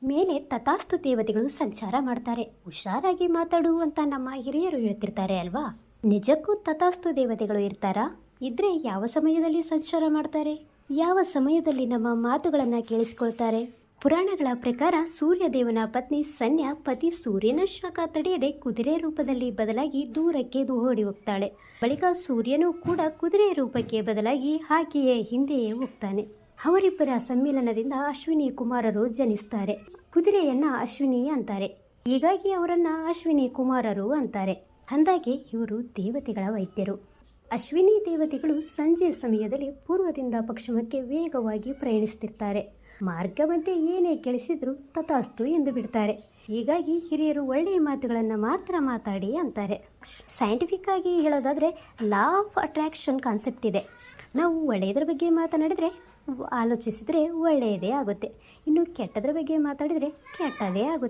ಮೇಲೆ ತಥಾಸ್ತು ದೇವತೆಗಳು ಸಂಚಾರ ಮಾಡ್ತಾರೆ. ಹುಷಾರಾಗಿ ಮಾತಾಡು ಅಂತ ನಮ್ಮ ಹಿರಿಯರು ಹೇಳ್ತಿರ್ತಾರೆ ಅಲ್ವಾ? ನಿಜಕ್ಕೂ ತಥಾಸ್ತು ದೇವತೆಗಳು ಇರ್ತಾರಾ? ಇದ್ರೆ ಯಾವ ಸಮಯದಲ್ಲಿ ಸಂಚಾರ ಮಾಡ್ತಾರೆ? ಯಾವ ಸಮಯದಲ್ಲಿ ನಮ್ಮ ಮಾತುಗಳನ್ನು ಕೇಳಿಸ್ಕೊಳ್ತಾರೆ? ಪುರಾಣಗಳ ಪ್ರಕಾರ ಸೂರ್ಯದೇವನ ಪತ್ನಿ ಸನ್ಯಾ ಪತಿ ಸೂರ್ಯನ ಶಾಖ ತಡೆಯದೆ ಕುದುರೆ ರೂಪದಲ್ಲಿ ಬದಲಾಗಿ ದೂರಕ್ಕೆ ಓಡಿ ಹೋಗ್ತಾಳೆ. ಬಳಿಕ ಸೂರ್ಯನೂ ಕೂಡ ಕುದುರೆ ರೂಪಕ್ಕೆ ಬದಲಾಗಿ ಆಕೆಯ ಹಿಂದೆಯೇ ಹೋಗ್ತಾನೆ. ಅವರಿಬ್ಬರ ಸಮ್ಮಿಲನದಿಂದ ಅಶ್ವಿನಿ ಕುಮಾರರು ಜನಿಸ್ತಾರೆ. ಕುದುರೆಯನ್ನ ಅಶ್ವಿನಿ ಅಂತಾರೆ, ಹೀಗಾಗಿ ಅವರನ್ನ ಅಶ್ವಿನಿ ಕುಮಾರರು ಅಂತಾರೆ. ಅಂದಾಗೆ ಇವರು ದೇವತೆಗಳ ವೈದ್ಯರು. ಅಶ್ವಿನಿ ದೇವತೆಗಳು ಸಂಜೆ ಸಮಯದಲ್ಲಿ ಪೂರ್ವದಿಂದ ಪಶ್ಚಿಮಕ್ಕೆ ವೇಗವಾಗಿ ಪ್ರಯಾಣಿಸ್ತಿರ್ತಾರೆ. ಮಾರ್ಗ ಮಧ್ಯೆ ಏನೇ ಕೇಳಿಸಿದ್ರು ತಥಾಸ್ತು ಎಂದು ಬಿಡ್ತಾರೆ. ಹೀಗಾಗಿ ಹಿರಿಯರು ಒಳ್ಳೆಯ ಮಾತುಗಳನ್ನು ಮಾತ್ರ ಮಾತಾಡಿ ಅಂತಾರೆ. ಸೈಂಟಿಫಿಕ್ ಆಗಿ ಹೇಳೋದಾದರೆ ಲಾ ಆಫ್ ಅಟ್ರಾಕ್ಷನ್ ಕಾನ್ಸೆಪ್ಟ್ ಇದೆ. ನಾವು ಒಳ್ಳೆಯದ್ರ ಬಗ್ಗೆ ಮಾತನಾಡಿದರೆ ಆಲೋಚಿಸಿದರೆ ಒಳ್ಳೆಯದೇ ಆಗುತ್ತೆ, ಇನ್ನು ಕೆಟ್ಟದ್ರ ಬಗ್ಗೆ ಮಾತಾಡಿದರೆ ಕೆಟ್ಟದೇ ಆಗುತ್ತೆ.